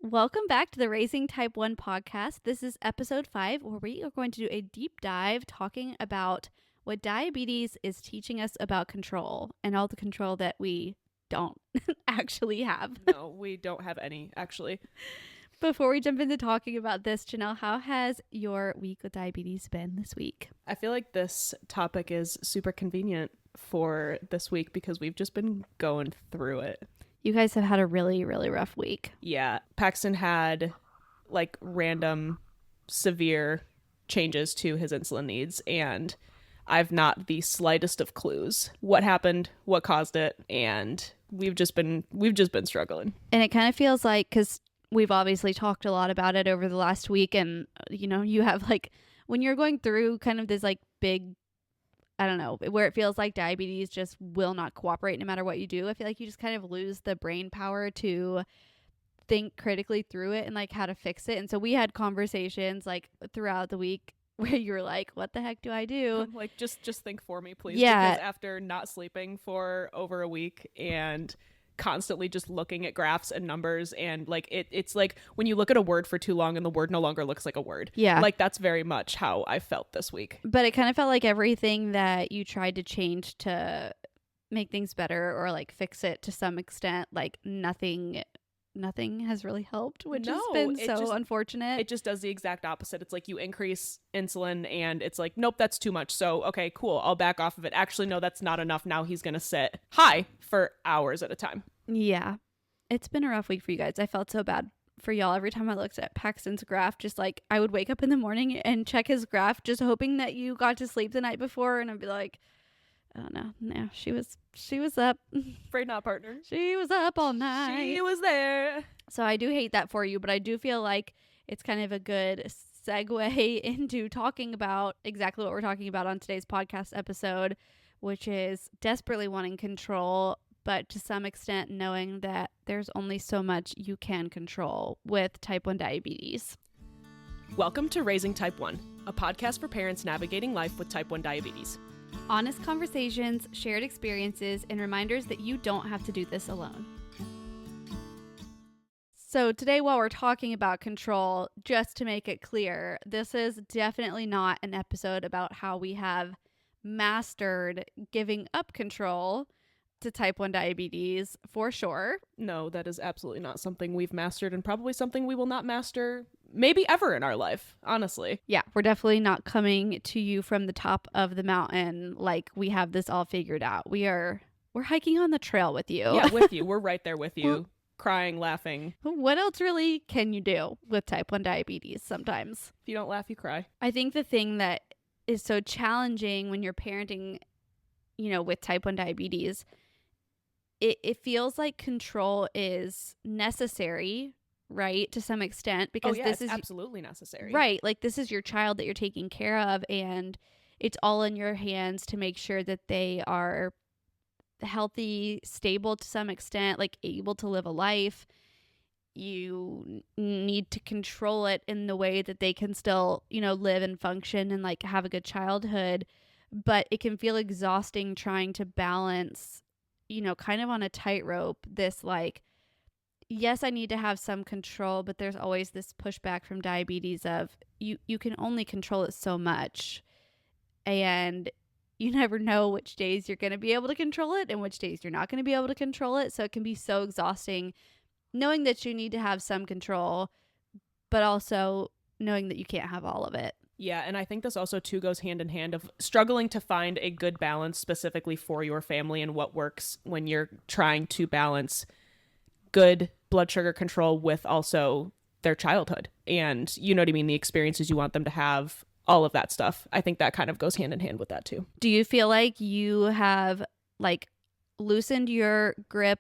Welcome back to the Raising Type 1 podcast. This is episode 5, where we are going to do a deep dive talking about what diabetes is teaching us about control and all the control that we don't actually have. No, we don't have any, actually. Before we jump into talking about this, Janelle, how has your week with diabetes been this week? I feel like this topic is super convenient for this week because we've just been going through it. You guys have had a really, really rough week. Yeah. Paxton had like random severe changes to his insulin needs, and I've not the slightest of clues what happened, what caused it, and we've just been struggling. And it kind of feels like, because we've obviously talked a lot about it over the last week, and you have like, when you're going through kind of this like big, I don't know, where it feels like diabetes just will not cooperate no matter what you do. I feel like you just kind of lose the brain power to think critically through it and like how to fix it. And so we had conversations like throughout the week where you were like, what the heck do I do? I'm like, just think for me, please. Yeah. Because after not sleeping for over a week and constantly just looking at graphs and numbers, and like it's like when you look at a word for too long and the word no longer looks like a word. Yeah. Like that's very much how I felt this week. But it kind of felt like everything that you tried to change to make things better or like fix it to some extent, like nothing has really helped, which has been so unfortunate. It just does the exact opposite. It's like you increase insulin and it's like, nope, that's too much. So, okay, cool. I'll back off of it. Actually, no, that's not enough. Now he's going to sit high for hours at a time. Yeah. It's been a rough week for you guys. I felt so bad for y'all. Every time I looked at Paxton's graph, just like I would wake up in the morning and check his graph, just hoping that you got to sleep the night before. And I'd be like, oh no, she was up. Afraid not, partner. She was up all night. She was there. So I do hate that for you, but I do feel like it's kind of a good segue into talking about exactly what we're talking about on today's podcast episode, which is desperately wanting control, but to some extent knowing that there's only so much you can control with type 1 diabetes. Welcome to Raising Type 1, a podcast for parents navigating life with type 1 diabetes. Honest conversations, shared experiences, and reminders that you don't have to do this alone. So today, while we're talking about control, just to make it clear, this is definitely not an episode about how we have mastered giving up control to type 1 diabetes, for sure. No, that is absolutely not something we've mastered, and probably something we will not master maybe ever in our life, honestly. Yeah, we're definitely not coming to you from the top of the mountain like we have this all figured out. We're hiking on the trail with you. Yeah, with you. We're right there with you, crying, laughing. What else really can you do with type 1 diabetes sometimes? If you don't laugh, you cry. I think the thing that is so challenging when you're parenting, with type 1 diabetes, it feels like control is necessary, right, to some extent, because this is absolutely necessary. Right, like this is your child that you're taking care of, and it's all in your hands to make sure that they are healthy, stable to some extent, like able to live a life. You need to control it in the way that they can still, live and function and like have a good childhood, but it can feel exhausting trying to balance, kind of on a tightrope, this like, yes, I need to have some control, but there's always this pushback from diabetes of you can only control it so much, and you never know which days you're going to be able to control it and which days you're not going to be able to control it. So it can be so exhausting knowing that you need to have some control, but also knowing that you can't have all of it. Yeah, and I think this also too goes hand in hand of struggling to find a good balance specifically for your family and what works when you're trying to balance good blood sugar control with also their childhood and, you know what I mean, the experiences you want them to have, all of that stuff. I think that kind of goes hand in hand with that too. Do you feel like you have like loosened your grip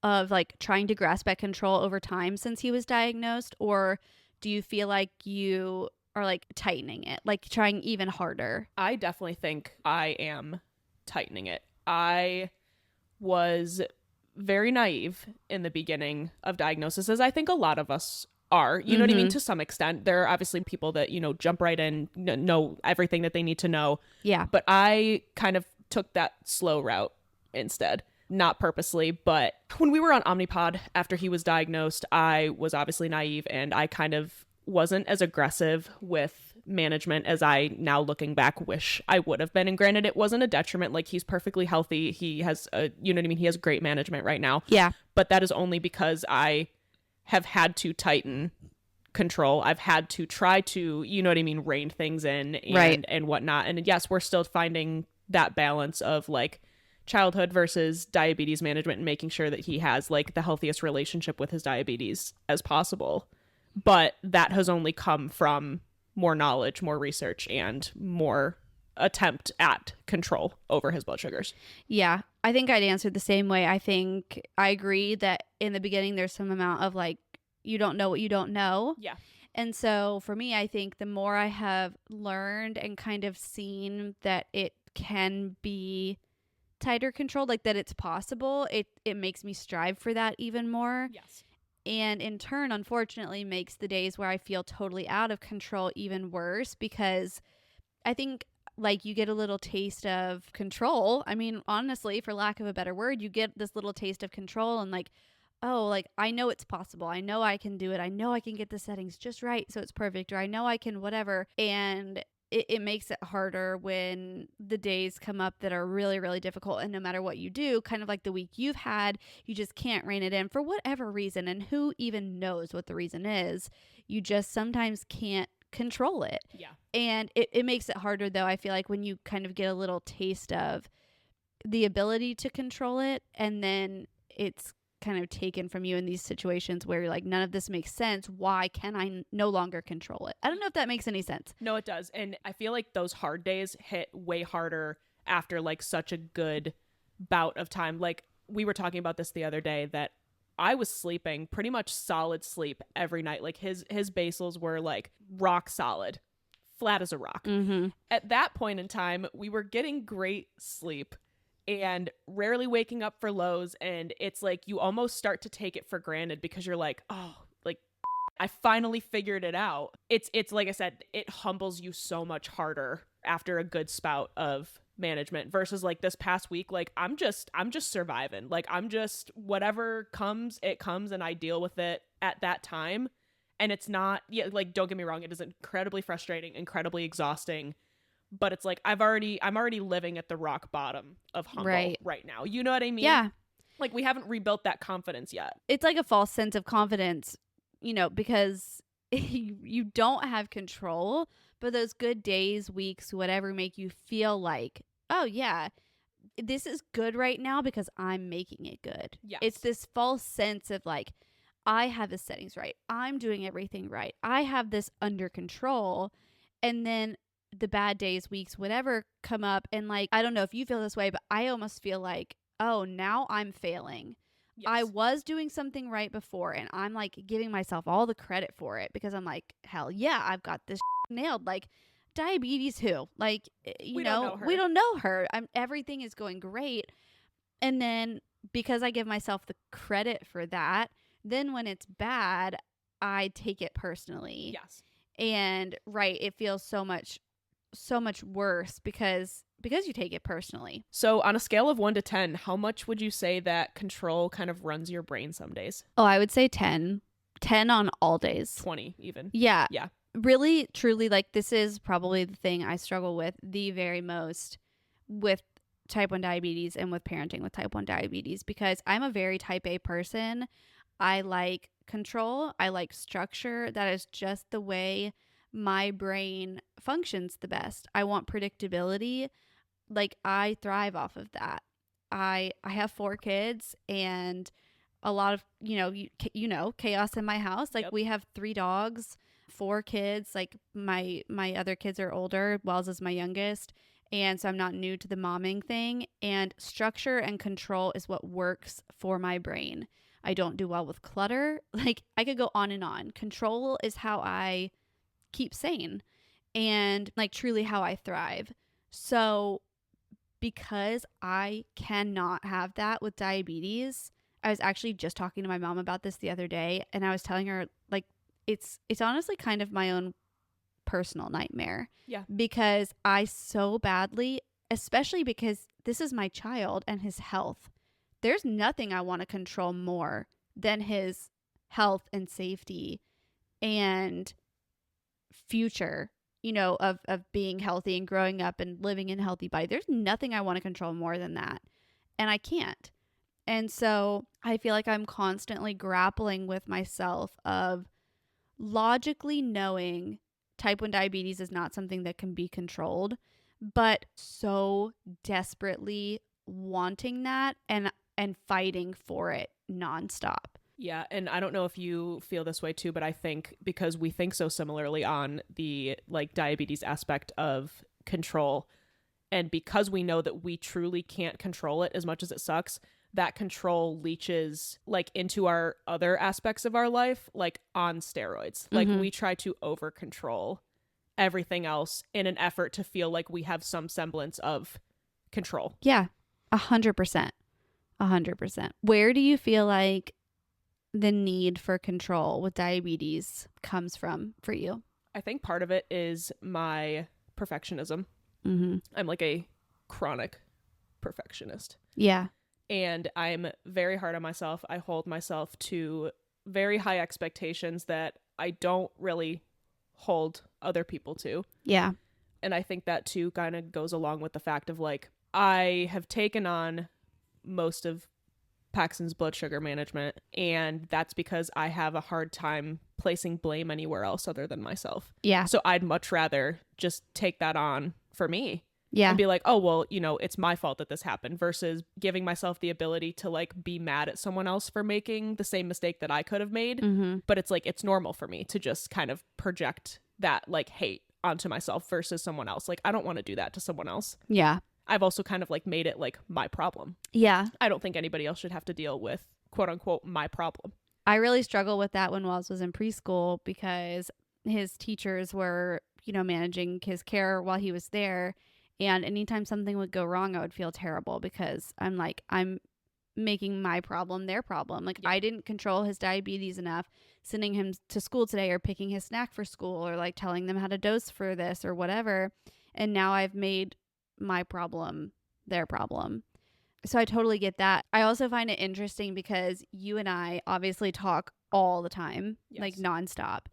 of like trying to grasp at control over time since he was diagnosed, or do you feel like you are like tightening it, like trying even harder? I definitely think I am tightening it. I was very naive in the beginning of diagnosis, as I think a lot of us are, you know what I mean? To some extent. There are obviously people that, jump right in, know everything that they need to know. Yeah. But I kind of took that slow route instead. not purposely, but when we were on Omnipod after he was diagnosed, I was obviously naive and I kind of wasn't as aggressive with management as I now looking back wish I would have been. And granted, it wasn't a detriment. Like, he's perfectly healthy. He has you know what I mean? He has great management right now. Yeah. But that is only because I have had to tighten control. I've had to try to, you know what I mean, rein things in and whatnot. And yes, we're still finding that balance of like childhood versus diabetes management and making sure that he has like the healthiest relationship with his diabetes as possible. But that has only come from more knowledge, more research, and more attempt at control over his blood sugars. Yeah. I think I'd answer the same way. I think I agree that in the beginning there's some amount of like, you don't know what you don't know. Yeah. And so for me, I think the more I have learned and kind of seen that it can be tighter controlled, like that it's possible, it makes me strive for that even more. Yes. And in turn, unfortunately, makes the days where I feel totally out of control even worse, because I think like you get a little taste of control. I mean, honestly, for lack of a better word, you get this little taste of control and like, oh, like I know it's possible. I know I can do it. I know I can get the settings just right so it's perfect, or I know I can whatever. And it makes it harder when the days come up that are really, really difficult. And no matter what you do, kind of like the week you've had, you just can't rein it in for whatever reason. And who even knows what the reason is? You just sometimes can't control it. Yeah. And it makes it harder, though, I feel like, when you kind of get a little taste of the ability to control it, and then it's kind of taken from you in these situations where you're like, none of this makes sense. Why can I no longer control it? I don't know if that makes any sense. No, it does. And I feel like those hard days hit way harder after like such a good bout of time. Like, we were talking about this the other day, that I was sleeping pretty much solid sleep every night. Like his basals were like rock solid, flat as a rock. Mm-hmm. At that point in time, we were getting great sleep and rarely waking up for lows. And it's like you almost start to take it for granted because you're like, oh, like I finally figured it out. It's like I said, it humbles you so much harder after a good spout of management versus like this past week. Like I'm just surviving. Like I'm just, whatever comes, it comes, and I deal with it at that time. And it's not, yeah, like don't get me wrong, it is incredibly frustrating, incredibly exhausting. But it's like I'm already living at the rock bottom of humble right now. You know what I mean? Yeah. Like we haven't rebuilt that confidence yet. It's like a false sense of confidence, because you don't have control, but those good days, weeks, whatever, make you feel like, oh yeah, this is good right now because I'm making it good. Yes. It's this false sense of like, I have the settings right. I'm doing everything right. I have this under control. And then the bad days, weeks, whatever come up, and like, I don't know if you feel this way, but I almost feel like, oh, now I'm failing. Yes. I was doing something right before, and I'm like giving myself all the credit for it because I'm like, hell yeah, I've got this nailed. Like, diabetes, who? Like, we don't know her. Everything is going great. And then because I give myself the credit for that, then when it's bad, I take it personally. Yes. And it feels so much worse because you take it personally. So on a scale of 1 to 10, how much would you say that control kind of runs your brain some days? Oh, I would say 10. 10 on all days. 20 even. Yeah. Yeah. Really, truly, like, this is probably the thing I struggle with the very most with type 1 diabetes and with parenting with type 1 diabetes, because I'm a very type A person. I like control. I like structure. That is just the way my brain functions the best. I want predictability. Like, I thrive off of that. I have 4 kids and a lot of, chaos in my house. Like, we have 3 dogs, 4 kids. Like, my other kids are older. Wells is my youngest. And so I'm not new to the momming thing. And structure and control is what works for my brain. I don't do well with clutter. Like, I could go on and on. Control is how I keep sane and like truly how I thrive. So because I cannot have that with diabetes, I was actually just talking to my mom about this the other day, and I was telling her, like, it's honestly kind of my own personal nightmare. Yeah. Because I so badly, especially because this is my child and his health. there's nothing I want to control more than his health and safety and future, of being healthy and growing up and living in a healthy body. There's nothing I want to control more than that. And I can't. And so I feel like I'm constantly grappling with myself of logically knowing type 1 diabetes is not something that can be controlled, but so desperately wanting that and fighting for it nonstop. Yeah, and I don't know if you feel this way too, but I think because we think so similarly on the like diabetes aspect of control, and because we know that we truly can't control it as much as it sucks, that control leaches like into our other aspects of our life, like on steroids. Like we try to over control everything else in an effort to feel like we have some semblance of control. Yeah, 100%. 100%. Where do you feel like the need for control with diabetes comes from for you? I think part of it is my perfectionism. I'm like a chronic perfectionist. Yeah. And I'm very hard on myself. I hold myself to very high expectations that I don't really hold other people to. Yeah. And I think that too kind of goes along with the fact of like, I have taken on most of Paxton's blood sugar management, and that's because I have a hard time placing blame anywhere else other than myself. Yeah. So I'd much rather just take that on for me. Yeah. And be like, oh, well, it's my fault that this happened, versus giving myself the ability to like be mad at someone else for making the same mistake that I could have made. But it's like, it's normal for me to just kind of project that like hate onto myself versus someone else. Like, I don't want to do that to someone else. Yeah. I've also kind of like made it like my problem. Yeah. I don't think anybody else should have to deal with quote unquote my problem. I really struggle with that when Wells was in preschool because his teachers were, managing his care while he was there. And anytime something would go wrong, I would feel terrible because I'm making my problem their problem. Like, I didn't control his diabetes enough, sending him to school today or picking his snack for school or like telling them how to dose for this or whatever. And now I've made my problem their problem. So I totally get that. I also find it interesting because you and I obviously talk all the time, like nonstop.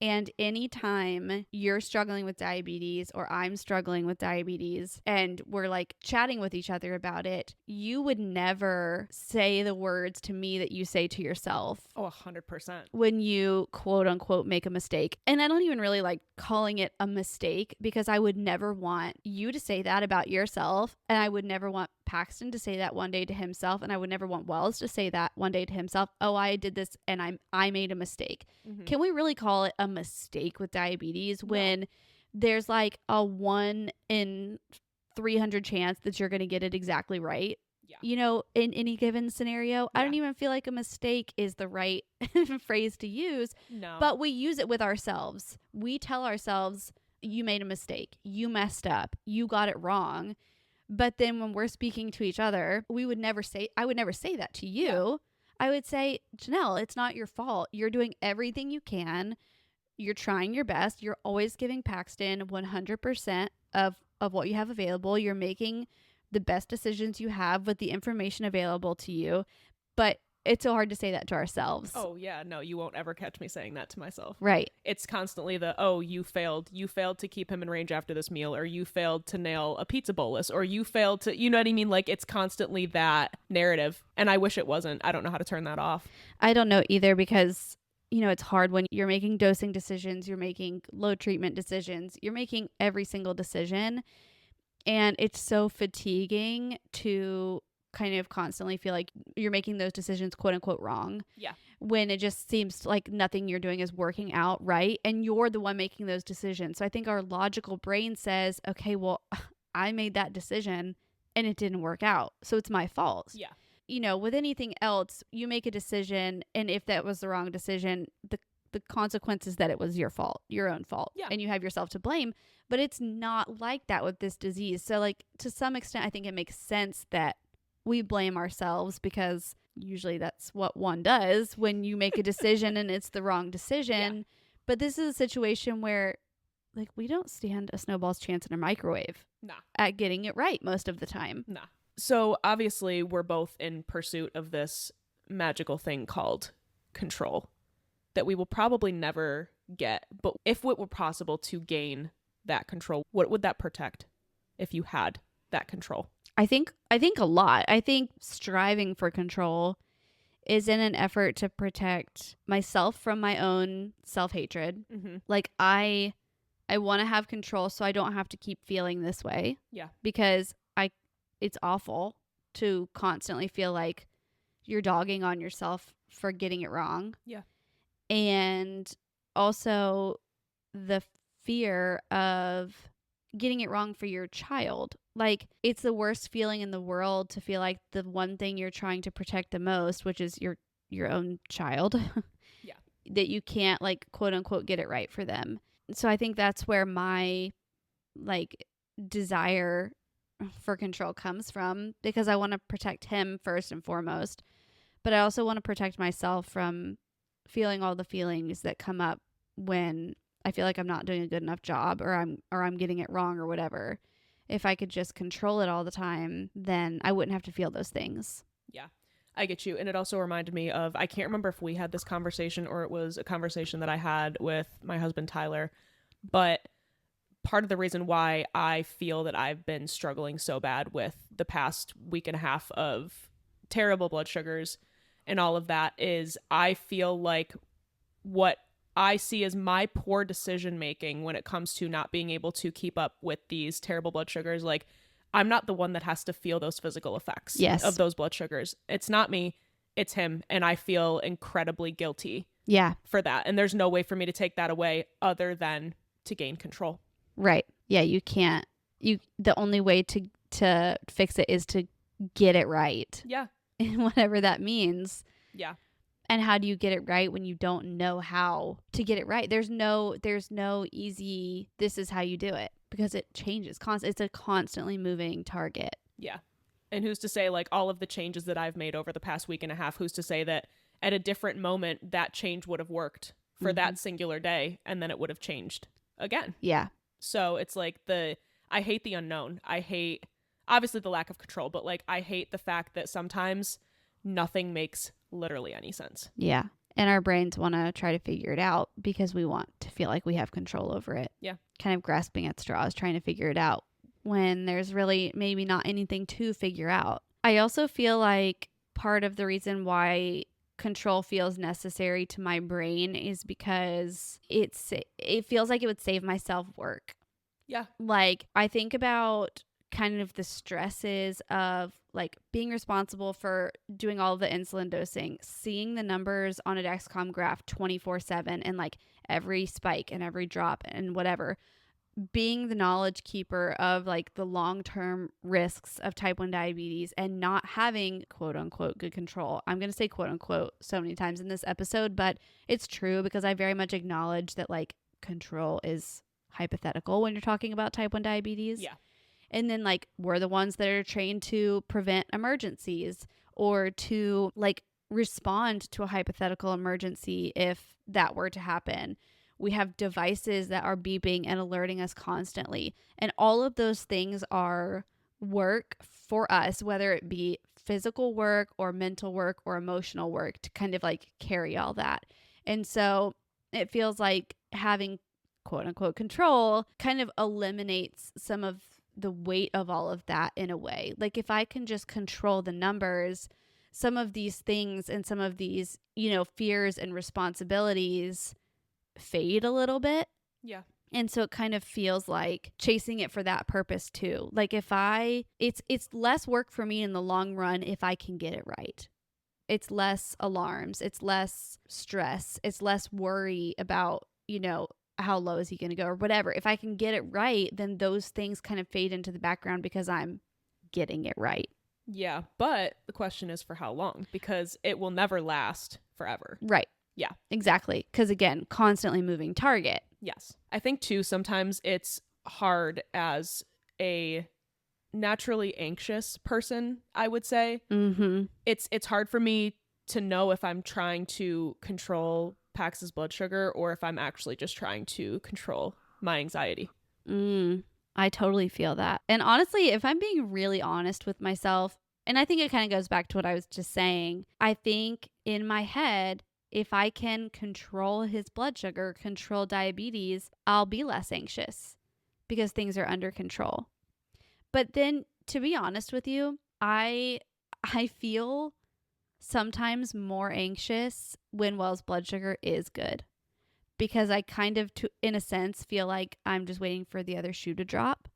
And anytime you're struggling with diabetes or I'm struggling with diabetes and we're like chatting with each other about it, you would never say the words to me that you say to yourself. Oh, 100%. When you quote unquote make a mistake. And I don't even really like calling it a mistake because I would never want you to say that about yourself. And I would never want Paxton to say that one day to himself. And I would never want Wells to say that one day to himself. Oh, I did this and I made a mistake. Can we really call it a mistake with diabetes when there's like a 1 in 300 chance that you're going to get it exactly right? In any given scenario. I don't even feel like a mistake is the right phrase to use. No. But we use it with ourselves. We tell ourselves, you made a mistake. You messed up. You got it wrong. But then when we're speaking to each other, I would never say that to you. Yeah. I would say, Janelle, it's not your fault. You're doing everything you can. You're trying your best. You're always giving Paxton 100% of what you have available. You're making the best decisions you have with the information available to you. But it's so hard to say that to ourselves. Oh, yeah. No, you won't ever catch me saying that to myself. Right. It's constantly you failed. You failed to keep him in range after this meal, or you failed to nail a pizza bolus, or you failed to, you know what I mean? Like, it's constantly that narrative. And I wish it wasn't. I don't know how to turn that off. I don't know either because, it's hard when you're making dosing decisions, you're making low treatment decisions, you're making every single decision. And it's so fatiguing to kind of constantly feel like you're making those decisions quote unquote wrong. Yeah. When it just seems like nothing you're doing is working out right. And you're the one making those decisions. So I think our logical brain says, okay, well, I made that decision and it didn't work out. So it's my fault. Yeah. With anything else, you make a decision. And if that was the wrong decision, the consequence is that it was your fault, your own fault. Yeah. And you have yourself to blame. But it's not like that with this disease. So like to some extent, I think it makes sense that we blame ourselves because usually that's what one does when you make a decision and it's the wrong decision. Yeah. But this is a situation where like we don't stand a snowball's chance in a microwave Nah. at getting it right most of the time. Nah. So obviously we're both in pursuit of this magical thing called control that we will probably never get. But if it were possible to gain that control, what would that protect if you had that control? I think a lot. I think striving for control is in an effort to protect myself from my own self-hatred. Mm-hmm. Like I want to have control so I don't have to keep feeling this way Yeah. because I it's awful to constantly feel like you're dogging on yourself for getting it wrong. Yeah. And also the fear of getting it wrong for your child. Like it's the worst feeling in the world to feel like the one thing you're trying to protect the most, which is your own child, Yeah. that you can't like quote unquote get it right for them. So I think that's where my like desire for control comes from because I want to protect him first and foremost, but I also want to protect myself from feeling all the feelings that come up when I feel like I'm not doing a good enough job or I'm getting it wrong or whatever. If I could just control it all the time, then I wouldn't have to feel those things. Yeah. I get you. And it also reminded me of, I can't remember if we had this conversation or it was a conversation that I had with my husband, Tyler, but part of the reason why I feel that I've been struggling so bad with the past week and a half of terrible blood sugars and all of that is I feel like what I see as my poor decision making when it comes to not being able to keep up with these terrible blood sugars. Like, I'm not the one that has to feel those physical effects Yes. of those blood sugars. It's not me, it's him. And I feel incredibly guilty Yeah. for that. And there's no way for me to take that away other than to gain control. Right. Yeah, you can't. The only way to fix it is to get it right. Yeah. And whatever that means. Yeah. And how do you get it right when you don't know how to get it right? There's no easy this is how you do it because it changes it's a constantly moving target. Yeah. And who's to say, like, all of the changes that I've made over the past week and a half, who's to say that at a different moment that change would have worked for that singular day and then it would have changed again. Yeah. So it's like I hate the unknown. I hate obviously the lack of control, but like I hate the fact that sometimes nothing makes literally any sense. Yeah. And our brains want to try to figure it out because we want to feel like we have control over it. Yeah. Kind of grasping at straws, trying to figure it out when there's really maybe not anything to figure out. I also feel like part of the reason why control feels necessary to my brain is because it feels like it would save my self-work. Yeah. Like I think about kind of the stresses of like being responsible for doing all of the insulin dosing, seeing the numbers on a Dexcom graph 24/7 and like every spike and every drop and whatever, being the knowledge keeper of like the long-term risks of type 1 diabetes and not having quote unquote good control. I'm going to say quote unquote so many times in this episode, but it's true because I very much acknowledge that like control is hypothetical when you're talking about type 1 diabetes. Yeah. And then like we're the ones that are trained to prevent emergencies or to like respond to a hypothetical emergency if that were to happen. We have devices that are beeping and alerting us constantly. And all of those things are work for us, whether it be physical work or mental work or emotional work to kind of like carry all that. And so it feels like having quote unquote control kind of eliminates some of the weight of all of that in a way. Like if I can just control the numbers, some of these things and some of these, fears and responsibilities fade a little bit. Yeah. And so it kind of feels like chasing it for that purpose too. Like it's less work for me in the long run if I can get it right. It's less alarms, it's less stress, it's less worry about, how low is he going to go or whatever. If I can get it right, then those things kind of fade into the background because I'm getting it right. Yeah. But the question is for how long? Because it will never last forever. Right. Yeah. Exactly. Because again, constantly moving target. Yes. I think too, sometimes it's hard as a naturally anxious person, I would say. Mm-hmm. It's hard for me to know if I'm trying to control Pax's blood sugar or if I'm actually just trying to control my anxiety. I totally feel that. And honestly, if I'm being really honest with myself, and I think it kind of goes back to what I was just saying, I think in my head, if I can control his blood sugar, control diabetes, I'll be less anxious because things are under control. But then to be honest with you, I feel sometimes more anxious when Wells' blood sugar is good because I kind of, in a sense, feel like I'm just waiting for the other shoe to drop.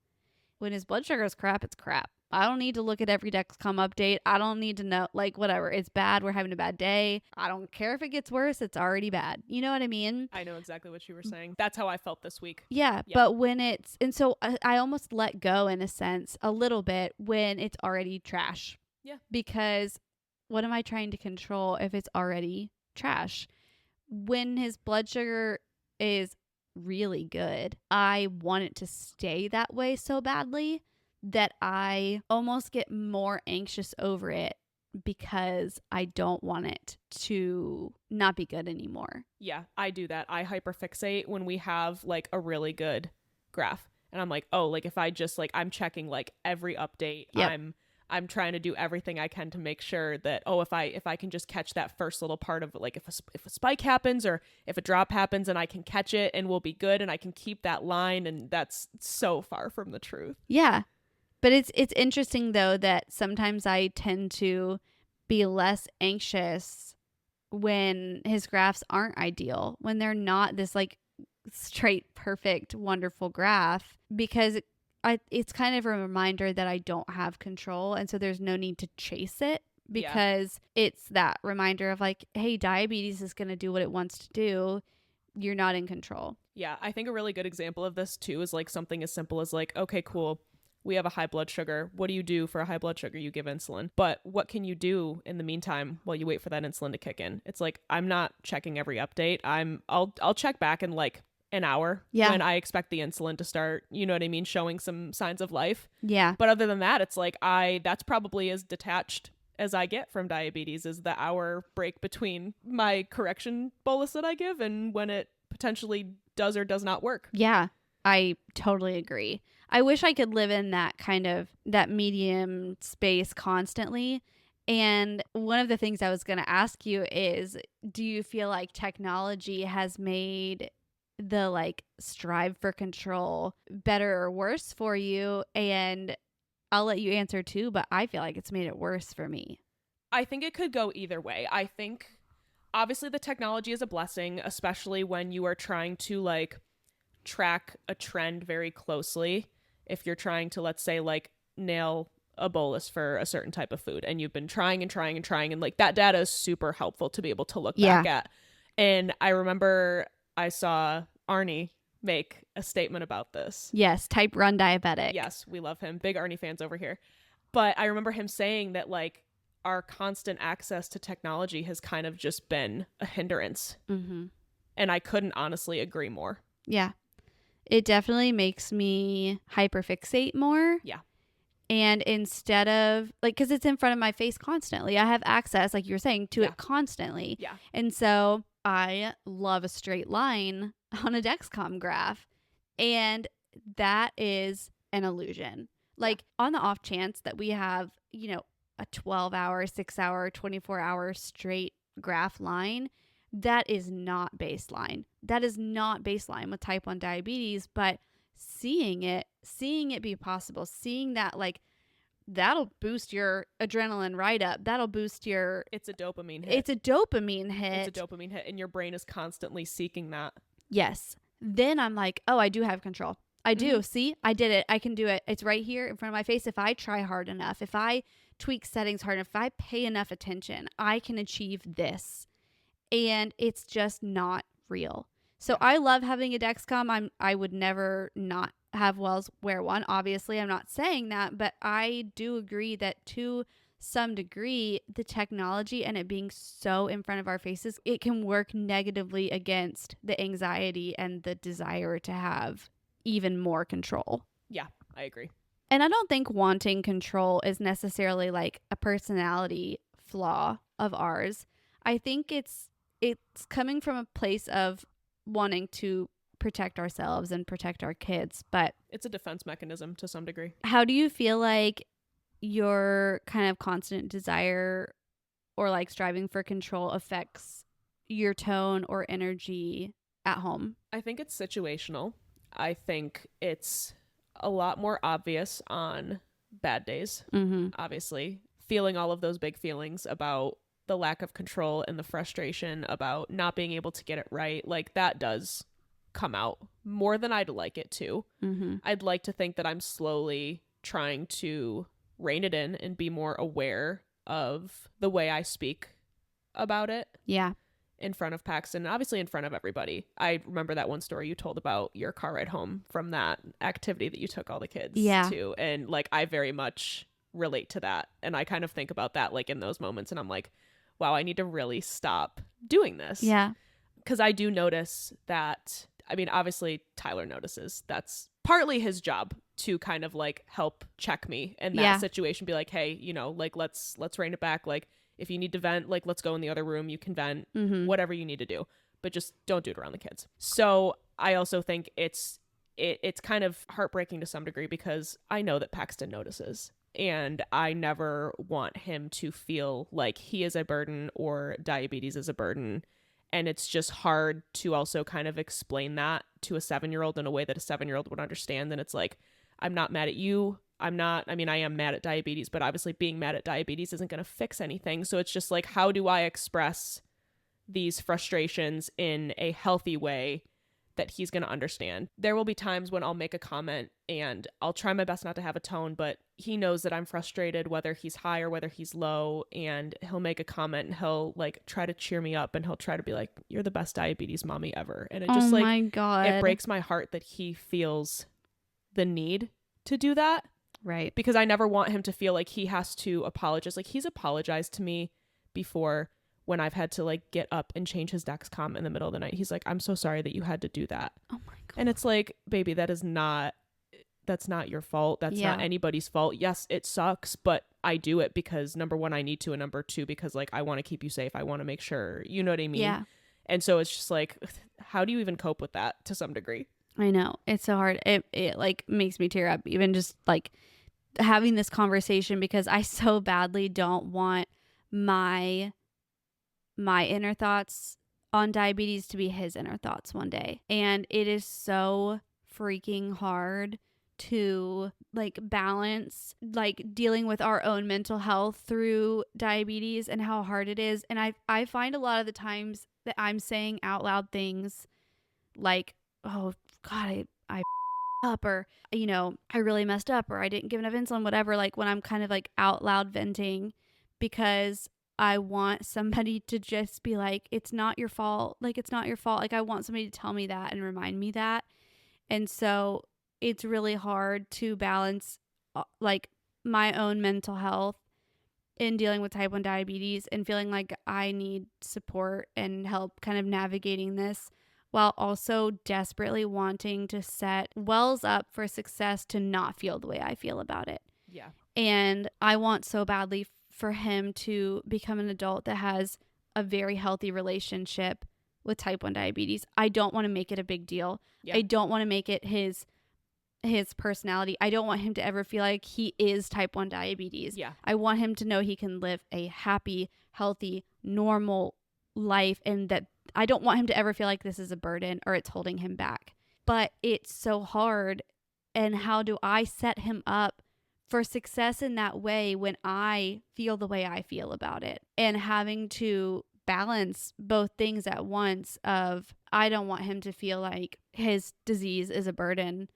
When his blood sugar is crap, it's crap. I don't need to look at every Dexcom update. I don't need to know, like, whatever. It's bad. We're having a bad day. I don't care if it gets worse. It's already bad. You know what I mean? I know exactly what you were saying. That's how I felt this week. Yeah. Yeah. But when it's, and so I almost let go in a sense a little bit when it's already trash. Yeah. Because what am I trying to control if it's already trash? When his blood sugar is really good, I want it to stay that way so badly that I almost get more anxious over it because I don't want it to not be good anymore. Yeah, I do that. I hyperfixate when we have like a really good graph. And I'm like, oh, like if I just like I'm checking like every update. Yep. I'm trying to do everything I can to make sure that, oh, if I can just catch that first little part of like if a spike happens or if a drop happens and I can catch it and we'll be good and I can keep that line, and that's so far from the truth. Yeah. But it's interesting though that sometimes I tend to be less anxious when his graphs aren't ideal, when they're not this like straight perfect wonderful graph, because it's kind of a reminder that I don't have control, and so there's no need to chase it because it's that reminder of like, hey, diabetes is going to do what it wants to do. You're not in control. Yeah, I think a really good example of this too is like something as simple as like, okay, cool, we have a high blood sugar. What do you do for a high blood sugar? You give insulin. But what can you do in the meantime while you wait for that insulin to kick in? It's like I'm not checking every update. I'll check back in like an hour when I expect the insulin to start, you know what I mean, showing some signs of life. Yeah. But other than that, it's like that's probably as detached as I get from diabetes, is the hour break between my correction bolus that I give and when it potentially does or does not work. Yeah, I totally agree. I wish I could live in that kind of that medium space constantly. And one of the things I was going to ask you is, do you feel like technology has made the like strive for control better or worse for you? And I'll let you answer too, but I feel like it's made it worse for me. I think it could go either way. I think obviously the technology is a blessing, especially when you are trying to like track a trend very closely. If you're trying to, let's say, like nail a bolus for a certain type of food and you've been trying and trying and trying, and like that data is super helpful to be able to look back at. And I remember I saw Arnie make a statement about this. Yes, type 1 diabetic. Yes, we love him. Big Arnie fans over here. But I remember him saying that like our constant access to technology has kind of just been a hindrance. Mm-hmm. And I couldn't honestly agree more. Yeah. It definitely makes me hyperfixate more. Yeah. And instead of like, because it's in front of my face constantly, I have access, like you were saying, to it constantly. Yeah. And so I love a straight line on a Dexcom graph. And that is an illusion. Like on the off chance that we have, you know, a 12-hour, 6-hour, 24-hour straight graph line, that is not baseline. That is not baseline with type 1 diabetes, but seeing it be possible, seeing that like that'll boost your adrenaline right up. That'll boost your It's a dopamine hit. It's a dopamine hit. It's a dopamine hit and your brain is constantly seeking that. Yes. Then I'm like, "Oh, I do have control. I do. Mm-hmm. See? I did it. I can do it. It's right here in front of my face. If I try hard enough, if I tweak settings hard enough, if I pay enough attention, I can achieve this." And it's just not real. So I love having a Dexcom. I would never not have Wells wear one. Obviously, I'm not saying that, but I do agree that to some degree, the technology and it being so in front of our faces, it can work negatively against the anxiety and the desire to have even more control. Yeah, I agree. And I don't think wanting control is necessarily like a personality flaw of ours. I think it's coming from a place of wanting to protect ourselves and protect our kids. But It's a defense mechanism to some degree. how do you feel like your kind of constant desire or like striving for control affects your tone or energy at home? I think it's situational. I think it's a lot more obvious on bad days, Mm-hmm. obviously. Feeling all of those big feelings about the lack of control and the frustration about not being able to get it right, like that does come out more than I'd like it to. Mm-hmm. I'd like to think that I'm slowly trying to rein it in and be more aware of the way I speak about it Yeah. in front of Paxton and obviously in front of everybody. I remember that one story you told about your car ride home from that activity that you took all the kids to. And like, I very much relate to that. And I kind of think about that like in those moments. And I'm like, wow, I need to really stop doing this. Yeah. Because I do notice that, I mean, obviously Tyler notices. That's partly his job to kind of like help check me in that situation, be like, hey, you know, like let's rein it back. Like if you need to vent, like let's go in the other room, you can vent, whatever you need to do, but just don't do it around the kids. So I also think it's kind of heartbreaking to some degree because I know that Paxton notices. And I never want him to feel like he is a burden or diabetes is a burden. And it's just hard to also kind of explain that to a 7-year-old in a way that a 7-year-old would understand. And it's like, I'm not mad at you. I am mad at diabetes, but obviously being mad at diabetes isn't going to fix anything. So it's just like, how do I express these frustrations in a healthy way that he's going to understand? There will be times when I'll make a comment and I'll try my best not to have a tone, but he knows that I'm frustrated, whether he's high or whether he's low, and he'll make a comment and he'll like try to cheer me up and he'll try to be like, you're the best diabetes mommy ever. And it just like, my God. it breaks my heart that he feels the need to do that. Right. Because I never want him to feel like he has to apologize. Like he's apologized to me before when I've had to like get up and change his Dexcom in the middle of the night. He's like, I'm so sorry that you had to do that. Oh my God. And it's like, baby, that's not your fault. That's not anybody's fault. Yes, it sucks, but I do it because number one, I need to, and number two, because like I want to keep you safe. I want to make sure, you know what I mean? Yeah. And so it's just like, how do you even cope with that to some degree? I know. It's so hard. It like makes me tear up even just like having this conversation, because I so badly don't want my inner thoughts on diabetes to be his inner thoughts one day. And it is so freaking hard to like balance like dealing with our own mental health through diabetes and how hard it is. And I find a lot of the times that I'm saying out loud things like, oh God, I up, or you know, I really messed up, or I didn't give enough insulin, whatever, like when I'm kind of like out loud venting, because I want somebody to just be like, it's not your fault. Like, it's not your fault. Like, I want somebody to tell me that and remind me that. And so it's really hard to balance like my own mental health in dealing with type 1 diabetes and feeling like I need support and help kind of navigating this, while also desperately wanting to set Wells up for success to not feel the way I feel about it. Yeah. And I want so badly for him to become an adult that has a very healthy relationship with type 1 diabetes. I don't want to make it a big deal. Yeah. I don't want to make it his personality. I don't want him to ever feel like he is type 1 diabetes. Yeah. I want him to know he can live a happy, healthy, normal life, and that I don't want him to ever feel like this is a burden or it's holding him back. But it's so hard. And how do I set him up for success in that way when I feel the way I feel about it? And having to balance both things at once of, I don't want him to feel like his disease is a burden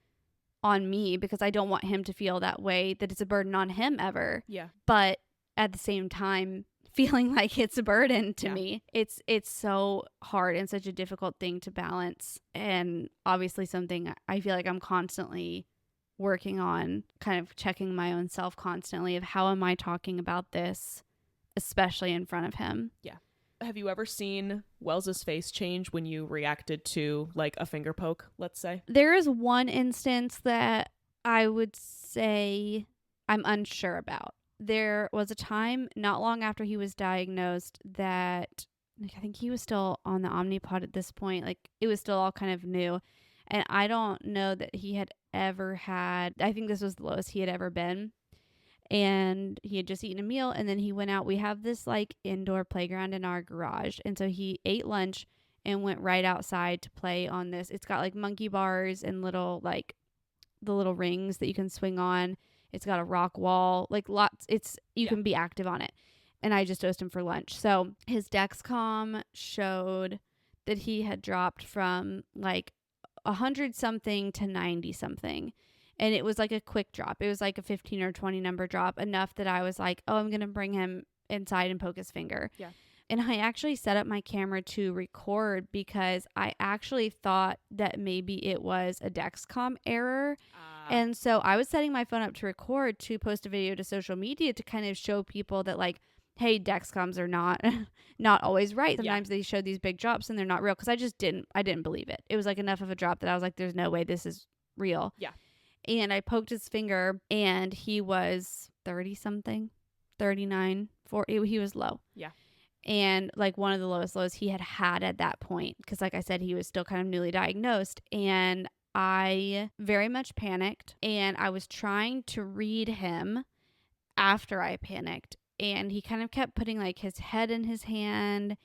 on me, because I don't want him to feel that way, that it's a burden on him ever. Yeah. But at the same time, feeling like it's a burden to me. It's so hard and such a difficult thing to balance. And obviously something I feel like I'm constantly working on, kind of checking my own self constantly of how am I talking about this, especially in front of him. Yeah. Have you ever seen Wells's face change when you reacted to like a finger poke, let's say? There is one instance that I would say I'm unsure about. There was a time not long after he was diagnosed that, like, I think he was still on the Omnipod at this point. Like, it was still all kind of new. And I don't know that he had ever had, I think this was the lowest he had ever been. And he had just eaten a meal, and then he went out. We have this like indoor playground in our garage. And so he ate lunch and went right outside to play on this. It's got like monkey bars and little like the little rings that you can swing on. It's got a rock wall, like lots. You can be active on it. And I just dosed him for lunch. So his Dexcom showed that he had dropped from like 100 something to 90 something. And it was like a quick drop. It was like a 15 or 20 number drop, enough that I was like, oh, I'm going to bring him inside and poke his finger. Yeah. And I actually set up my camera to record because I actually thought that maybe it was a Dexcom error. And so I was setting my phone up to record to post a video to social media to kind of show people that like, hey, Dexcoms are not not always right. Sometimes they show these big drops and they're not real, because I didn't believe it. It was like enough of a drop that I was like, there's no way this is real. Yeah. And I poked his finger, and he was 30 something, 39, 40. He was low. Yeah. And like one of the lowest lows he had at that point, because like I said, he was still kind of newly diagnosed. And I very much panicked, and I was trying to read him after I panicked. And he kind of kept putting like his head in his hand.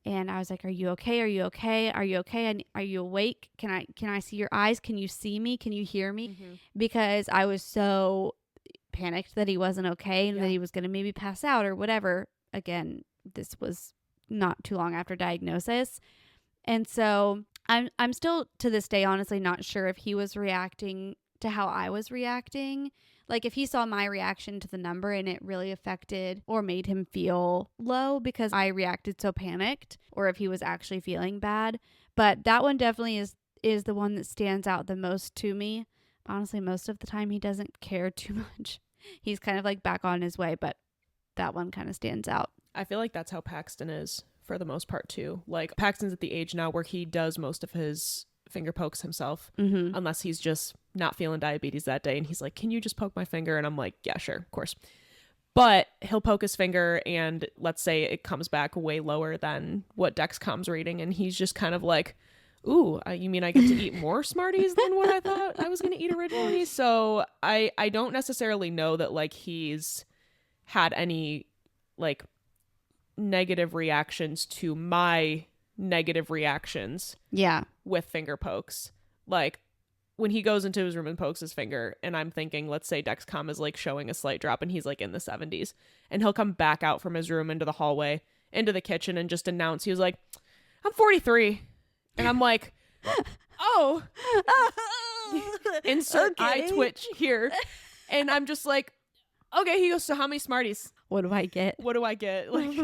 And I was like, are you okay? Are you okay? Are you okay? Are you awake? Can I see your eyes? Can you see me? Can you hear me? Mm-hmm. Because I was so panicked that he wasn't okay and that he was going to maybe pass out or whatever. Again, this was not too long after diagnosis. And so I'm still to this day, honestly, not sure if he was reacting to how I was reacting. Like if he saw my reaction to the number and it really affected or made him feel low because I reacted so panicked, or if he was actually feeling bad. But that one definitely is the one that stands out the most to me. Honestly, most of the time he doesn't care too much. He's kind of like back on his way, but that one kind of stands out. I feel like that's how Paxton is for the most part too. Like Paxton's at the age now where he does most of his finger pokes himself, unless he's just not feeling diabetes that day and he's like, can you just poke my finger? And I'm like, yeah, sure, of course. But he'll poke his finger and let's say it comes back way lower than what Dexcom's reading, and he's just kind of like, ooh, you mean I get to eat more Smarties than what I thought I was going to eat originally? So I don't necessarily know that like he's had any like negative reactions to my negative reactions with finger pokes. Like when he goes into his room and pokes his finger, and I'm thinking, let's say Dexcom is like showing a slight drop and he's like in the 70s, and he'll come back out from his room into the hallway into the kitchen and just announce, he was like, I'm 43. And I'm like, oh, insert eye twitch here. And I'm just like, okay. He goes, so how many Smarties? What do I get? What do I get? Like,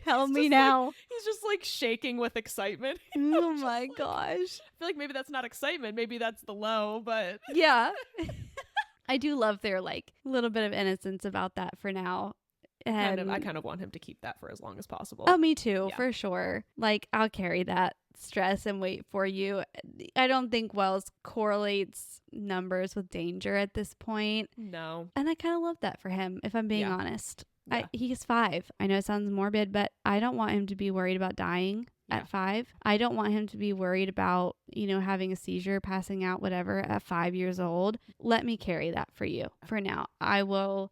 tell me now. Like, he's just like shaking with excitement. Oh my like, gosh. I feel like maybe that's not excitement. Maybe that's the low, but yeah. I do love their like little bit of innocence about that for now. And I kind of want him to keep that for as long as possible. Oh, me too, for sure. Like I'll carry that stress and wait for you. I don't think Wells correlates numbers with danger at this point. No. And I kind of love that for him, if I'm being honest. He's 5. I know it sounds morbid, but I don't want him to be worried about dying at 5. I don't want him to be worried about, having a seizure, passing out, whatever, at 5 years old. Let me carry that for you for now. I will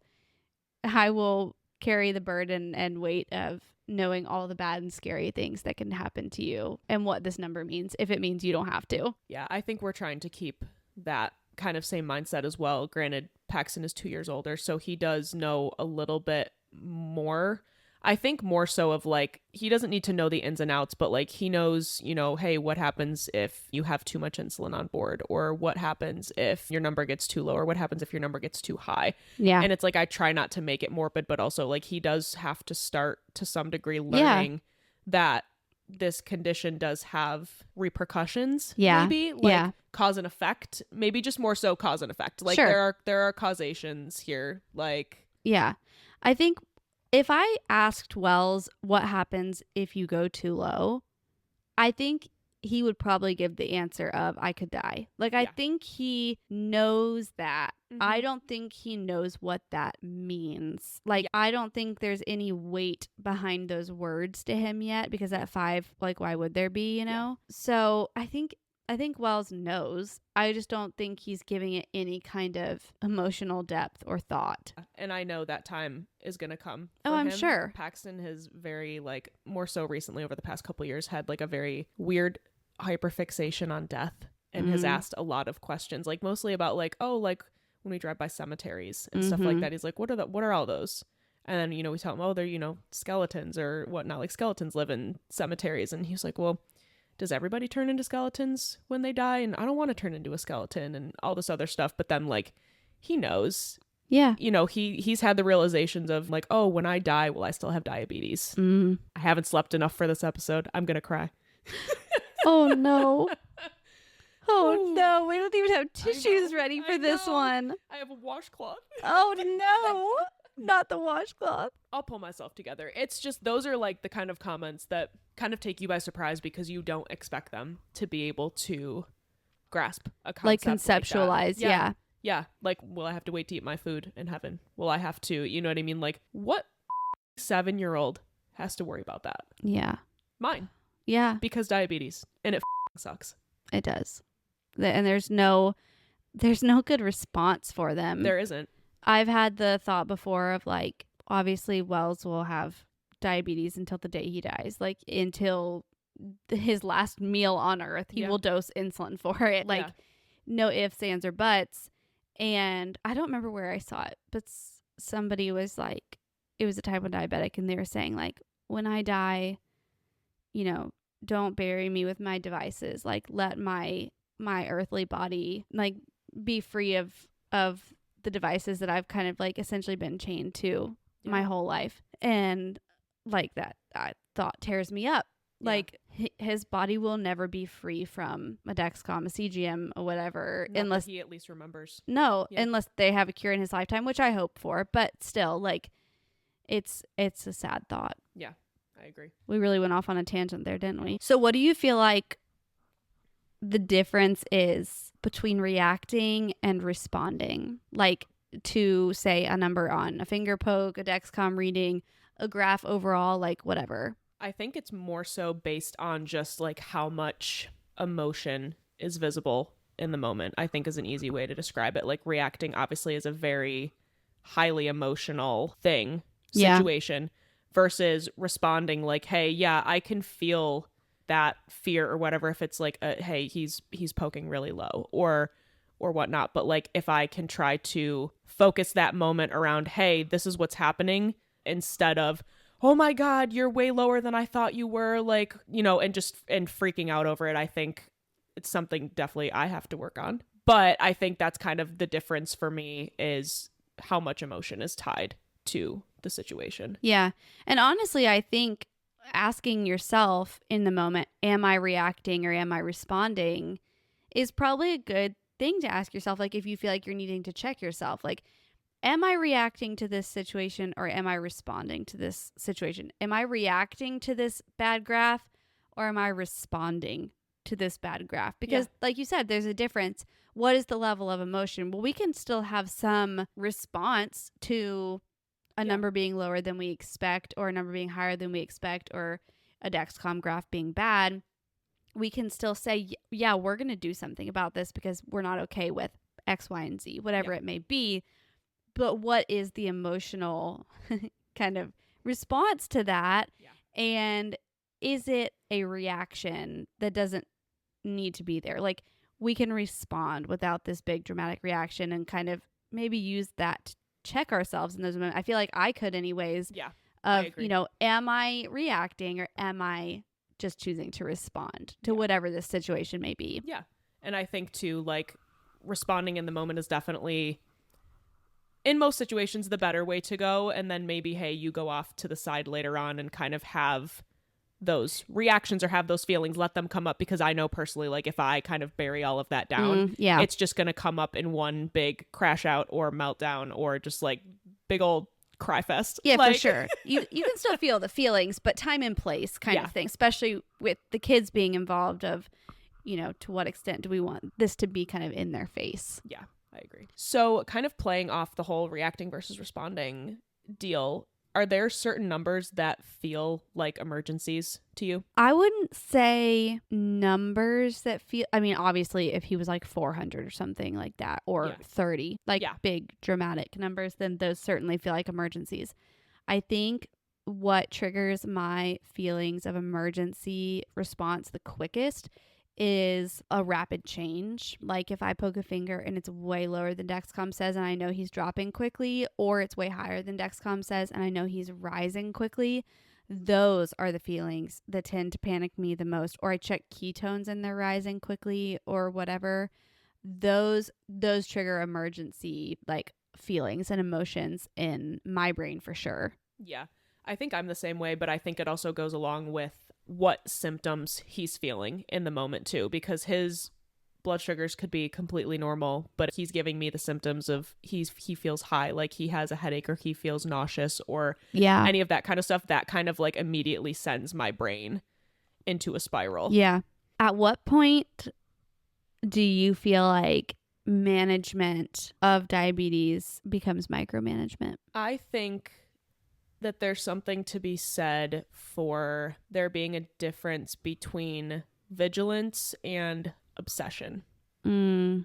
carry the burden and weight of knowing all the bad and scary things that can happen to you and what this number means, if it means you don't have to. Yeah, I think we're trying to keep that kind of same mindset as well. Granted, Paxton is 2 years older, so he does know a little bit more. I think more so of like, he doesn't need to know the ins and outs, but like he knows, hey, what happens if you have too much insulin on board, or what happens if your number gets too low, or what happens if your number gets too high. Yeah. And it's like, I try not to make it morbid, but also like he does have to start to some degree learning that this condition does have repercussions. Maybe like cause and effect, maybe just more so cause and effect. Like there are causations here. Like, I think if I asked Wells what happens if you go too low, I think he would probably give the answer of I could die. Like, I think he knows that. I don't think he knows what that means. Like, I don't think there's any weight behind those words to him yet, because at 5, like, why would there be, So I think I think Wells knows. I just don't think he's giving it any kind of emotional depth or thought. And I know that time is going to come Oh, for I'm him. sure. Paxton has very, like, more so recently over the past couple years, had like a very weird hyperfixation on death and has asked a lot of questions, like mostly about like, oh, like when we drive by cemeteries and stuff like that. He's like, what are all those? And then, you know, we tell him, oh, they're, you know, skeletons or whatnot. Like skeletons live in cemeteries. And he's like, well, does everybody turn into skeletons when they die? And I don't want to turn into a skeleton and all this other stuff. But then, like, he knows. Yeah. You know, he's had the realizations of like, oh, when I die, will I still have diabetes? I haven't slept enough for this episode. I'm gonna cry. Oh no. Oh no, we don't even have tissues ready for this one. I have a washcloth. Oh no. Not the washcloth. I'll pull myself together. It's just, those are like the kind of comments that kind of take you by surprise because you don't expect them to be able to grasp a concept Like conceptualize, like yeah. Yeah, like, will I have to wait to eat my food in heaven? Will I have to, you know what I mean? Like, what 7-year-old has to worry about that? Yeah. Mine. Yeah. Because diabetes. And it sucks. It does. And there's no good response for them. There isn't. I've had the thought before of like, obviously Wells will have diabetes until the day he dies, like until his last meal on earth. He will dose insulin for it. Like no ifs, ands, or buts. And I don't remember where I saw it, but somebody was like, it was a type 1 diabetic, and they were saying like, when I die, you know, don't bury me with my devices. Like let my earthly body like be free of the devices that I've kind of like essentially been chained to my whole life. And like that thought tears me up. Like his body will never be free from a Dexcom, a CGM, or whatever. Not unless he at least remembers. No, unless they have a cure in his lifetime, which I hope for. But still, like it's a sad thought. Yeah, I agree. We really went off on a tangent there, didn't we? So what do you feel like the difference is between reacting and responding? Like to say a number on a finger poke, a Dexcom reading, a graph overall, like whatever. I think it's more so based on just like how much emotion is visible in the moment, I think is an easy way to describe it. Like reacting obviously is a very highly emotional situation versus responding like, hey, yeah, I can feel that fear or whatever, if it's like hey, he's poking really low or whatnot. But like if I can try to focus that moment around, hey, this is what's happening, instead of, oh my God, you're way lower than I thought you were, like, you know, and freaking out over it. I think it's something definitely I have to work on. But I think that's kind of the difference for me, is how much emotion is tied to the situation. Yeah. And honestly, I think asking yourself in the moment, am I reacting or am I responding, is probably a good thing to ask yourself. Like if you feel like you're needing to check yourself, like, am I reacting to this situation or am I responding to this situation? Am I reacting to this bad graph or am I responding to this bad graph? Because like you said, there's a difference. What is the level of emotion? Well, we can still have some response to a number being lower than we expect, or a number being higher than we expect, or a Dexcom graph being bad. We can still say, yeah, we're going to do something about this because we're not okay with X, Y, and Z, whatever it may be. But what is the emotional kind of response to that? Yeah. And is it a reaction that doesn't need to be there? Like we can respond without this big dramatic reaction and kind of maybe use that to check ourselves in those moments. I feel like I could anyways. Yeah. Of, you know, am I reacting or am I just choosing to respond to whatever this situation may be? Yeah. And I think too, like responding in the moment is definitely, in most situations, the better way to go. And then maybe, hey, you go off to the side later on and kind of have those reactions or have those feelings, let them come up. Because I know personally, like if I kind of bury all of that down, it's just going to come up in one big crash out or meltdown or just like big old cry fest. Yeah, like, for sure. You can still feel the feelings, but time and place kind of thing, especially with the kids being involved of, you know, to what extent do we want this to be kind of in their face? Yeah. I agree. So kind of playing off the whole reacting versus responding deal, Are there certain numbers that feel like emergencies to you? I wouldn't say numbers that feel, I mean, obviously, if he was like 400 or something like that, or Yeah. 30, like Yeah. big dramatic numbers, then those certainly feel like emergencies. I think what triggers my feelings of emergency response the quickest is a rapid change. Like if I poke a finger and it's way lower than Dexcom says and I know he's dropping quickly, or it's way higher than Dexcom says and I know he's rising quickly, those are the feelings that tend to panic me the most. Or I check ketones and they're rising quickly or whatever. Those trigger emergency like feelings and emotions in my brain for sure. Yeah. I think I'm the same way, but I think it also goes along with what symptoms he's feeling in the moment too, because his blood sugars could be completely normal, but he's giving me the symptoms of he feels high, like he has a headache or he feels nauseous or Yeah. any of that kind of stuff. That kind of like immediately sends my brain into a spiral. Yeah. At what point do you feel like management of diabetes becomes micromanagement? I think that there's something to be said for there being a difference between vigilance and obsession. Mm.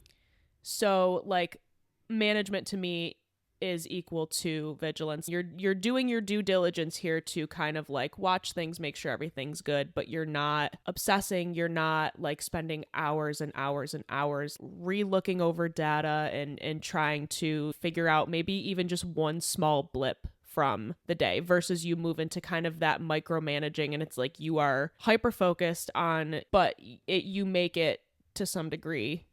So like management to me is equal to vigilance. You're doing your due diligence here to kind of like watch things, make sure everything's good, but you're not obsessing, you're not like spending hours and hours and hours re-looking over data and trying to figure out maybe even just one small blip from the day, versus you move into kind of that micromanaging and it's like you are hyper focused on, but you make it to some degree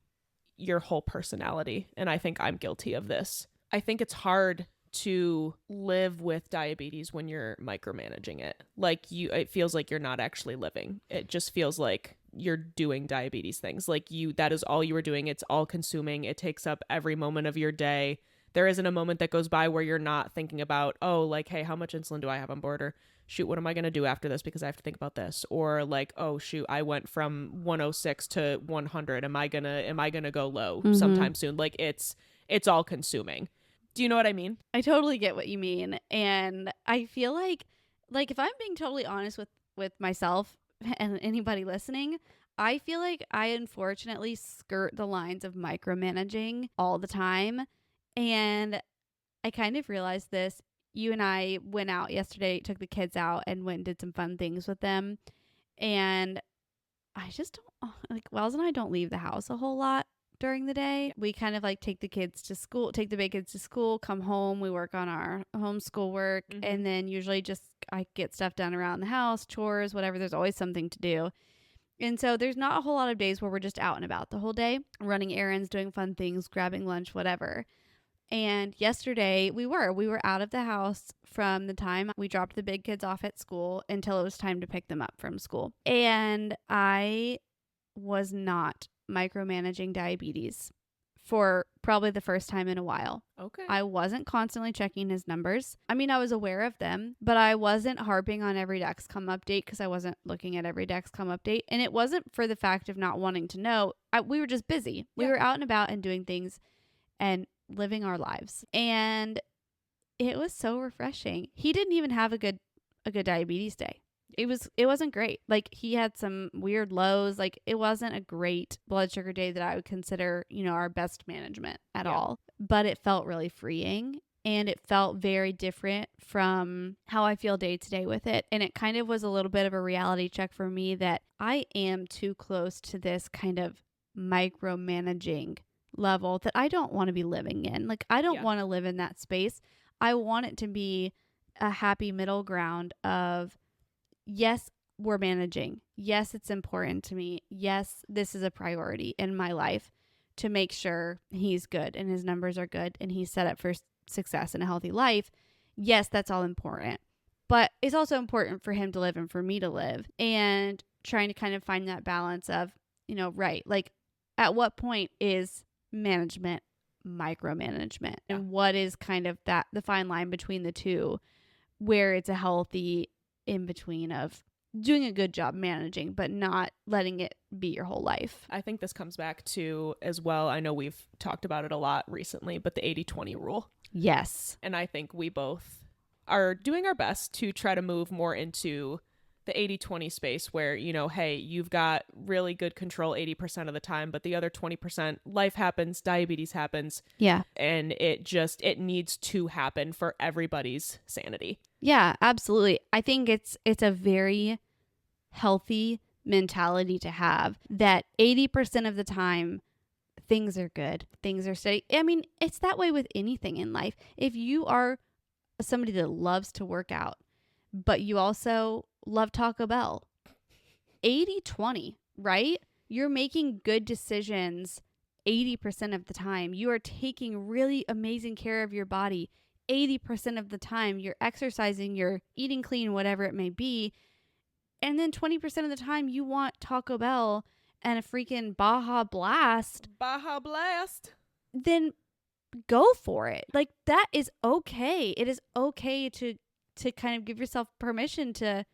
your whole personality. And I think I'm guilty of this. I think it's hard to live with diabetes when you're micromanaging it. Like it feels like you're not actually living. It just feels like you're doing diabetes things. Like that is all you are doing. It's all consuming. It takes up every moment of your day. There isn't a moment that goes by where you're not thinking about, oh, like, hey, how much insulin do I have on board? Or shoot, what am I going to do after this because I have to think about this? Or like, oh, shoot, I went from 106 to 100. Am I going to go low sometime soon? Like it's all consuming. Do you know what I mean? I totally get what you mean. And I feel like if I'm being totally honest with myself and anybody listening, I feel like I unfortunately skirt the lines of micromanaging all the time. And I kind of realized this. You and I went out yesterday, took the kids out and went and did some fun things with them. And I just don't like Wells and I don't leave the house a whole lot during the day. We kind of like take the big kids to school, come home, we work on our homeschool work, and then usually just I get stuff done around the house, chores, whatever. There's always something to do. And so there's not a whole lot of days where we're just out and about the whole day, running errands, doing fun things, grabbing lunch, whatever. And yesterday we were out of the house from the time we dropped the big kids off at school until it was time to pick them up from school. And I was not micromanaging diabetes for probably the first time in a while. Okay. I wasn't constantly checking his numbers. I mean, I was aware of them, but I wasn't harping on every Dexcom update because I wasn't looking at every Dexcom update. And it wasn't for the fact of not wanting to know. We were just busy. We were out and about and doing things and living our lives. And it was so refreshing. He didn't even have a good diabetes day. It wasn't great. Like he had some weird lows. Like it wasn't a great blood sugar day that I would consider, our best management at all. But it felt really freeing and it felt very different from how I feel day to day with it. And it kind of was a little bit of a reality check for me that I am too close to this kind of micromanaging level that I don't want to be living in. Like I don't want to live in that space. I want it to be a happy middle ground of, yes, we're managing. Yes, it's important to me. Yes, this is a priority in my life to make sure he's good and his numbers are good and he's set up for success and a healthy life. Yes, that's all important. But it's also important for him to live and for me to live, and trying to kind of find that balance of, right, like at what point is management micromanagement and what is kind of the fine line between the two where it's a healthy in between of doing a good job managing but not letting it be your whole life. I think this comes back to as well, I know we've talked about it a lot recently, but the 80-20 rule. Yes. And I think we both are doing our best to try to move more into the 80-20 space where, you know, hey, you've got really good control 80% of the time, but the other 20%, life happens, diabetes happens. Yeah. And it needs to happen for everybody's sanity. Yeah, absolutely. I think it's a very healthy mentality to have that 80% of the time things are good. Things are steady. I mean, it's that way with anything in life. If you are somebody that loves to work out, but you also love Taco Bell, 80-20, right? You're making good decisions 80% of the time. You are taking really amazing care of your body 80% of the time. You're exercising, you're eating clean, whatever it may be. And then 20% of the time you want Taco Bell and a freaking Baja Blast. Baja Blast. Then go for it. Like, that is okay. It is okay to kind of give yourself permission to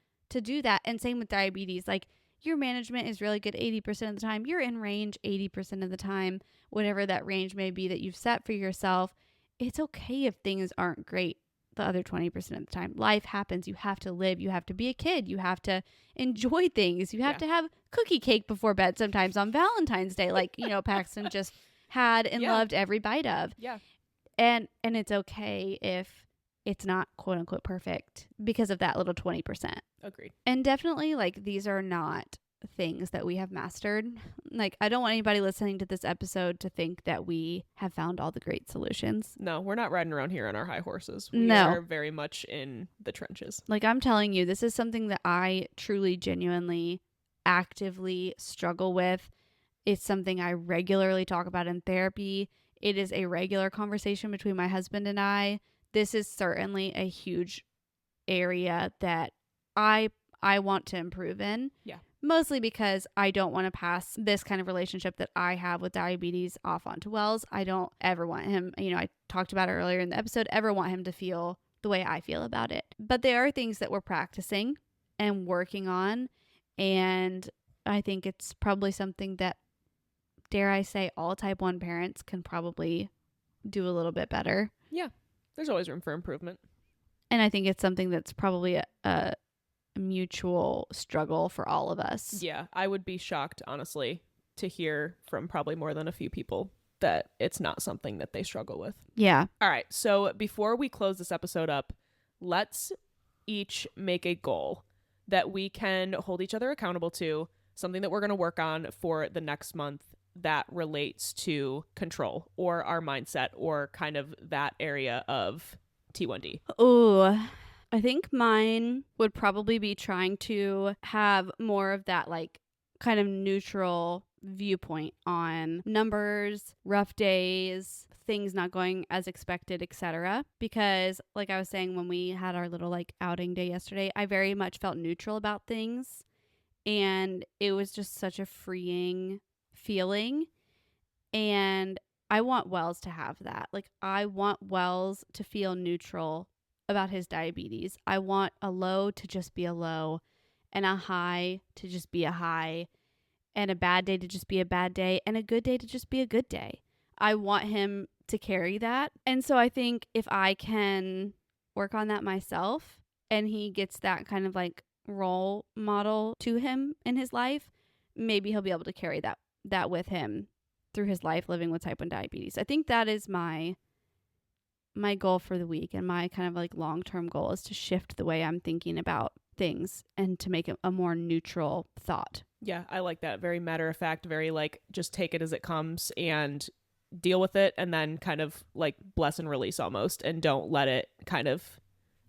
do that. And same with diabetes. Like, your management is really good 80% of the time. You're in range 80% of the time, whatever that range may be that you've set for yourself. It's okay if things aren't great the other 20% of the time. Life happens. You have to live. You have to be a kid. You have to enjoy things. You have to have cookie cake before bed sometimes on Valentine's Day, like, you know, Paxton just had and loved every bite of. Yeah. And it's okay if it's not quote unquote perfect because of that little 20%. Agreed. And definitely, like, these are not things that we have mastered. Like, I don't want anybody listening to this episode to think that we have found all the great solutions. No, we're not riding around here on our high horses. We No. are very much in the trenches. Like, I'm telling you, this is something that I truly, genuinely, actively struggle with. It's something I regularly talk about in therapy. It is a regular conversation between my husband and I. This is certainly a huge area that I want to improve in. Yeah. Mostly because I don't want to pass this kind of relationship that I have with diabetes off onto Wells. I don't ever want him, you know, I talked about it earlier in the episode, ever want him to feel the way I feel about it. But there are things that we're practicing and working on. And I think it's probably something that, dare I say, all type 1 parents can probably do a little bit better. Yeah. There's always room for improvement. And I think it's something that's probably a mutual struggle for all of us. Yeah. I would be shocked, honestly, to hear from probably more than a few people that it's not something that they struggle with. Yeah. All right. So before we close this episode up, let's each make a goal that we can hold each other accountable to, something that we're going to work on for the next month that relates to control or our mindset or kind of that area of T1D. Oh, I think mine would probably be trying to have more of that, like, kind of neutral viewpoint on numbers, rough days, things not going as expected, etc. Because, like I was saying, when we had our little, like, outing day yesterday, I very much felt neutral about things. And it was just such a freeing feeling. And I want Wells to have that. Like, I want Wells to feel neutral about his diabetes. I want a low to just be a low and a high to just be a high and a bad day to just be a bad day and a good day to just be a good day. I want him to carry that. And so I think if I can work on that myself and he gets that kind of like role model to him in his life, maybe he'll be able to carry that with him through his life living with type 1 diabetes. I think that is my goal for the week, and my kind of like long-term goal is to shift the way I'm thinking about things and to make it a more neutral thought. Yeah, I like that. Very matter of fact, very like just take it as it comes and deal with it, and then kind of like bless and release almost, and don't let it kind of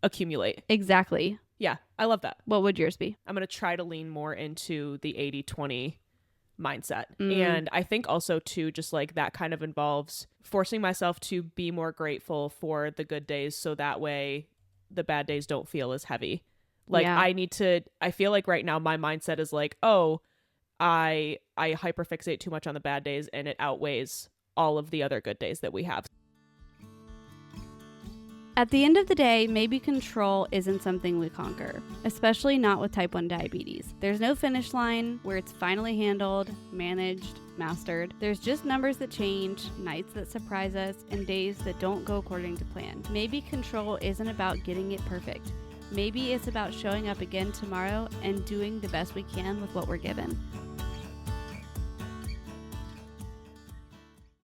accumulate. Exactly. Yeah, I love that. What would yours be? I'm going to try to lean more into the 80-20 mindset. And I think also too, just like that kind of involves forcing myself to be more grateful for the good days, so that way the bad days don't feel as heavy. Like I feel like right now my mindset is like, oh, I hyperfixate too much on the bad days and it outweighs all of the other good days that we have. At the end of the day, maybe control isn't something we conquer, especially not with type 1 diabetes. There's no finish line where it's finally handled, managed, mastered. There's just numbers that change, nights that surprise us, and days that don't go according to plan. Maybe control isn't about getting it perfect. Maybe it's about showing up again tomorrow and doing the best we can with what we're given.